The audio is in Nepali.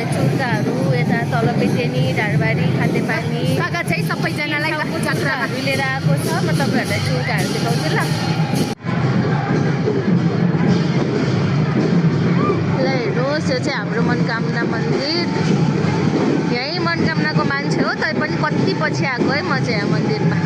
तपाईँहरूलाई चुर्काहरू यता तल बेतेनी ढाडबारी खाद्यपानी स्वागत छ है सबैजनालाई जात्राहरू लिएर आएको छ। म तपाईँहरूलाई चुर्काहरू देखाउँछु ल। ल हेर्नुहोस् यो चाहिँ हाम्रो मनोकामना मन्दिर। यहीँ मनोकामनाको मान्छे हो, तर पनि कति पछि आएको है म चाहिँ यहाँ मन्दिरमा।